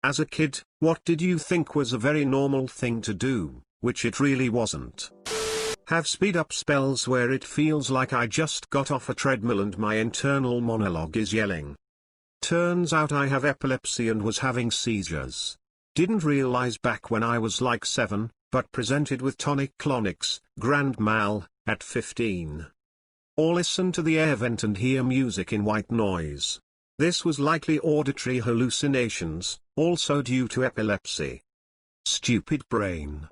As a kid, what did you think was a very normal thing to do, which it really wasn't? Have speed up spells where it feels like I just got off a treadmill and my internal monologue is yelling. Turns out I have epilepsy and was having seizures. Didn't realize back when I was like 7, but presented with tonic-clonics, grand mal, at 15. Or listen to the air vent and hear music in white noise. This was likely auditory hallucinations, also due to epilepsy. Stupid brain.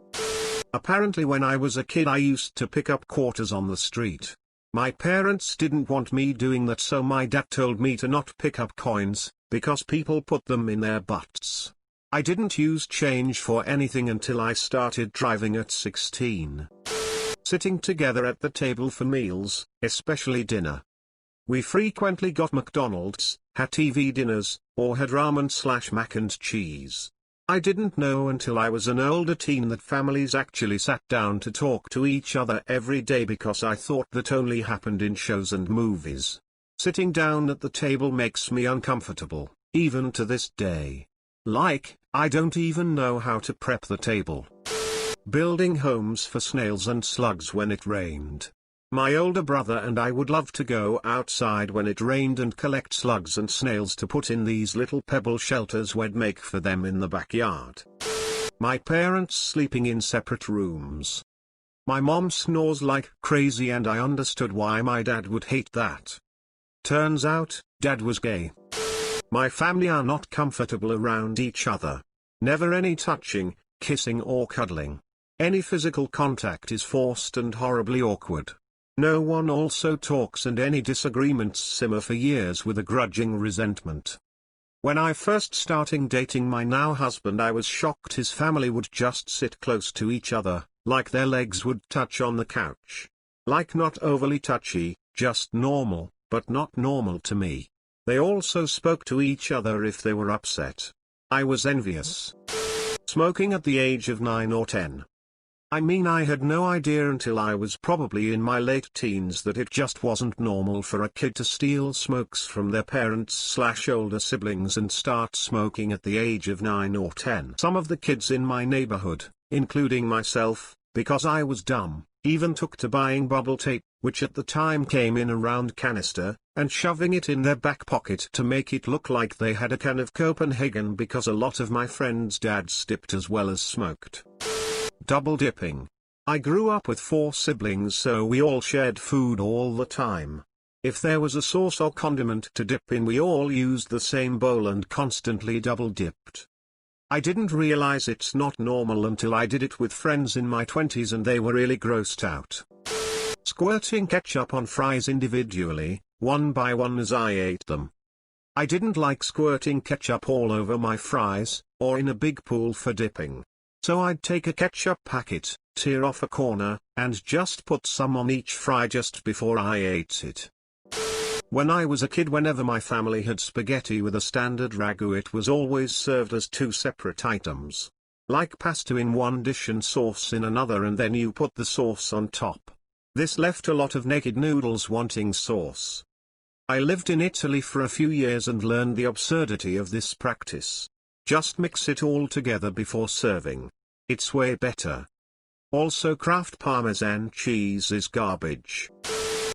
Apparently when I was a kid I used to pick up quarters on the street. My parents didn't want me doing that, so my dad told me to not pick up coins, because people put them in their butts. I didn't use change for anything until I started driving at 16. Sitting together at the table for meals, especially dinner. We frequently got McDonald's, had TV dinners, or had ramen/mac and cheese. I didn't know until I was an older teen that families actually sat down to talk to each other every day, because I thought that only happened in shows and movies. Sitting down at the table makes me uncomfortable, even to this day. Like, I don't even know how to prep the table. Building homes for snails and slugs when it rained. My older brother and I would love to go outside when it rained and collect slugs and snails to put in these little pebble shelters we'd make for them in the backyard. My parents sleeping in separate rooms. My mom snores like crazy and I understood why my dad would hate that. Turns out, dad was gay. My family are not comfortable around each other. Never any touching, kissing or cuddling. Any physical contact is forced and horribly awkward. No one also talks and any disagreements simmer for years with a grudging resentment. When I first started dating my now husband, I was shocked his family would just sit close to each other, like their legs would touch on the couch. Like not overly touchy, just normal, but not normal to me. They also spoke to each other if they were upset. I was envious. Smoking at the age of 9 or 10. I mean, I had no idea until I was probably in my late teens that it just wasn't normal for a kid to steal smokes from their parents/older siblings and start smoking at the age of 9 or 10. Some of the kids in my neighborhood, including myself, because I was dumb, even took to buying bubble tape, which at the time came in a round canister, and shoving it in their back pocket to make it look like they had a can of Copenhagen, because a lot of my friends' dads dipped as well as smoked. Double dipping. I grew up with 4 siblings, so we all shared food all the time. If there was a sauce or condiment to dip in, we all used the same bowl and constantly double dipped. I didn't realize it's not normal until I did it with friends in my 20s and they were really grossed out. Squirting ketchup on fries individually, one by one as I ate them. I didn't like squirting ketchup all over my fries, or in a big pool for dipping. So I'd take a ketchup packet, tear off a corner, and just put some on each fry just before I ate it. When I was a kid, whenever my family had spaghetti with a standard ragu, it was always served as 2 separate items. Like pasta in one dish and sauce in another, and then you put the sauce on top. This left a lot of naked noodles wanting sauce. I lived in Italy for a few years and learned the absurdity of this practice. Just mix it all together before serving. It's way better. Also, Kraft Parmesan cheese is garbage.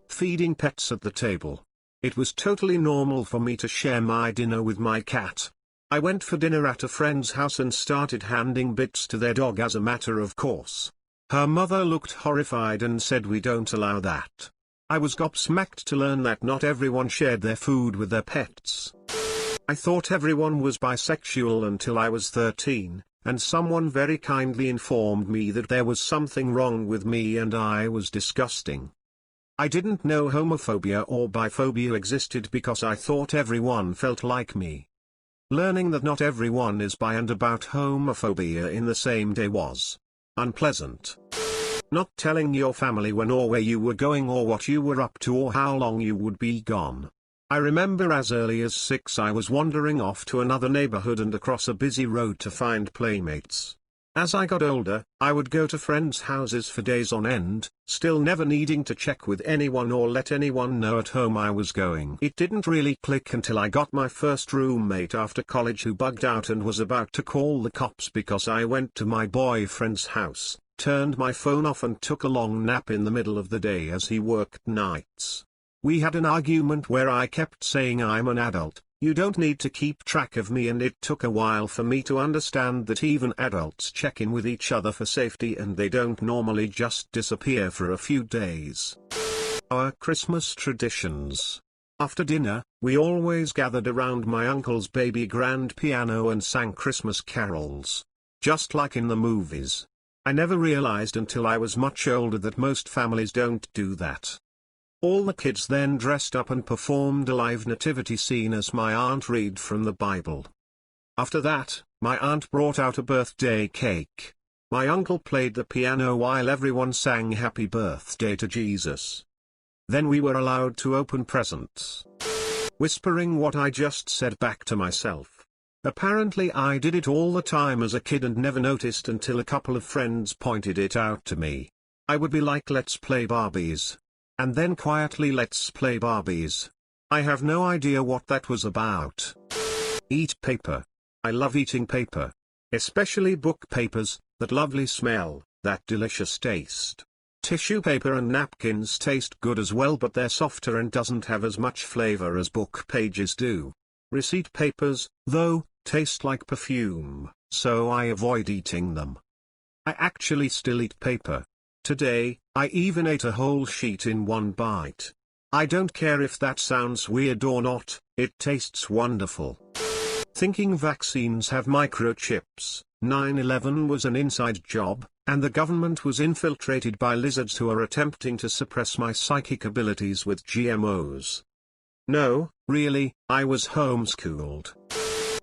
Feeding pets at the table. It was totally normal for me to share my dinner with my cat. I went for dinner at a friend's house and started handing bits to their dog as a matter of course. Her mother looked horrified and said, "We don't allow that." I was gobsmacked to learn that not everyone shared their food with their pets. I thought everyone was bisexual until I was 13, and someone very kindly informed me that there was something wrong with me and I was disgusting. I didn't know homophobia or biphobia existed because I thought everyone felt like me. Learning that not everyone is bi and about homophobia in the same day was unpleasant. Not telling your family when or where you were going or what you were up to or how long you would be gone. I remember as early as 6 I was wandering off to another neighborhood and across a busy road to find playmates. As I got older, I would go to friends' houses for days on end, still never needing to check with anyone or let anyone know at home I was going. It didn't really click until I got my first roommate after college who bugged out and was about to call the cops because I went to my boyfriend's house, turned my phone off and took a long nap in the middle of the day as he worked nights. We had an argument where I kept saying I'm an adult, you don't need to keep track of me, and it took a while for me to understand that even adults check in with each other for safety and they don't normally just disappear for a few days. Our Christmas traditions. After dinner, we always gathered around my uncle's baby grand piano and sang Christmas carols. Just like in the movies. I never realized until I was much older that most families don't do that. All the kids then dressed up and performed a live nativity scene as my aunt read from the Bible. After that, my aunt brought out a birthday cake. My uncle played the piano while everyone sang Happy Birthday to Jesus. Then we were allowed to open presents. Whispering what I just said back to myself. Apparently I did it all the time as a kid and never noticed until a couple of friends pointed it out to me. I would be like, let's play Barbies. And then quietly, let's play Barbies. I have no idea what that was about. Eat paper. I love eating paper. Especially book papers, that lovely smell, that delicious taste. Tissue paper and napkins taste good as well, but they're softer and doesn't have as much flavor as book pages do. Receipt papers, though, taste like perfume, so I avoid eating them. I actually still eat paper. Today, I even ate a whole sheet in one bite. I don't care if that sounds weird or not, it tastes wonderful. Thinking vaccines have microchips. 9/11 was an inside job, and the government was infiltrated by lizards who are attempting to suppress my psychic abilities with GMOs. No, really, I was homeschooled.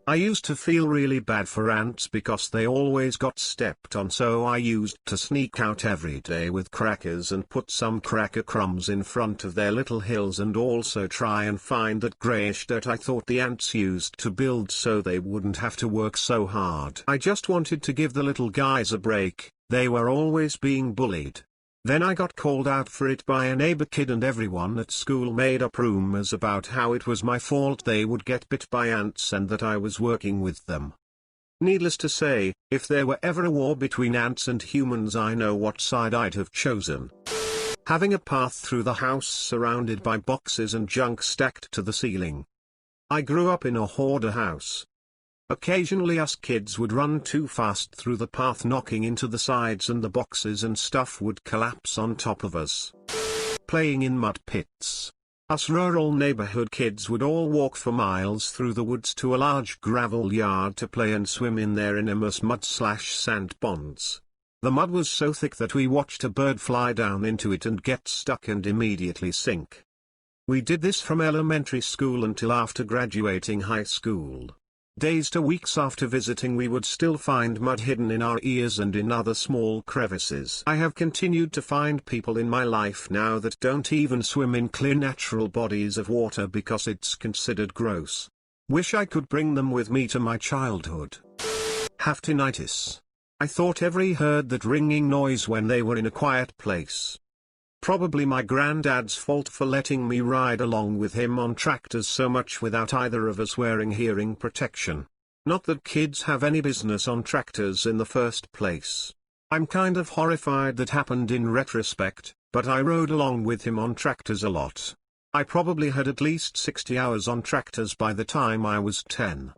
I used to feel really bad for ants because they always got stepped on, so I used to sneak out every day with crackers and put some cracker crumbs in front of their little hills, and also try and find that greyish dirt I thought the ants used to build so they wouldn't have to work so hard. I just wanted to give the little guys a break, they were always being bullied. Then I got called out for it by a neighbor kid, and everyone at school made up rumors about how it was my fault they would get bit by ants and that I was working with them. Needless to say, if there were ever a war between ants and humans, I know what side I'd have chosen. Having a path through the house surrounded by boxes and junk stacked to the ceiling. I grew up in a hoarder house. Occasionally us kids would run too fast through the path, knocking into the sides, and the boxes and stuff would collapse on top of us. Playing in mud pits. Us rural neighborhood kids would all walk for miles through the woods to a large gravel yard to play and swim in their enormous mud/sand ponds. The mud was so thick that we watched a bird fly down into it and get stuck and immediately sink. We did this from elementary school until after graduating high school. Days to weeks after visiting, we would still find mud hidden in our ears and in other small crevices. I have continued to find people in my life now that don't even swim in clear natural bodies of water because it's considered gross. Wish I could bring them with me to my childhood. Have tinnitus. I thought every heard that ringing noise when they were in a quiet place. Probably my granddad's fault for letting me ride along with him on tractors so much without either of us wearing hearing protection. Not that kids have any business on tractors in the first place. I'm kind of horrified that happened in retrospect, but I rode along with him on tractors a lot. I probably had at least 60 hours on tractors by the time I was 10.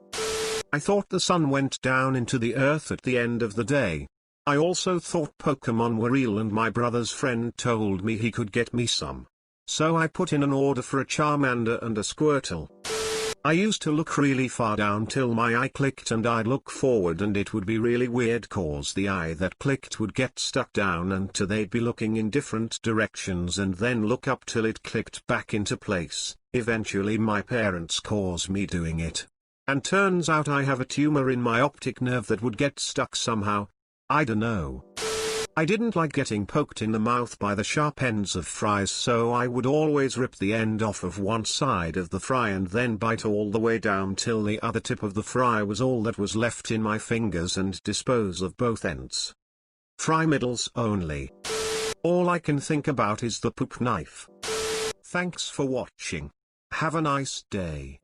I thought the sun went down into the earth at the end of the day. I also thought Pokemon were real, and my brother's friend told me he could get me some. So I put in an order for a Charmander and a Squirtle. I used to look really far down till my eye clicked, and I'd look forward and it would be really weird cause the eye that clicked would get stuck down and they'd be looking in different directions and then look up till it clicked back into place. Eventually my parents caused me doing it. And turns out I have a tumor in my optic nerve that would get stuck somehow. I don't know. I didn't like getting poked in the mouth by the sharp ends of fries, so I would always rip the end off of one side of the fry and then bite all the way down till the other tip of the fry was all that was left in my fingers and dispose of both ends. Fry middles only. All I can think about is the poop knife. Thanks for watching. Have a nice day.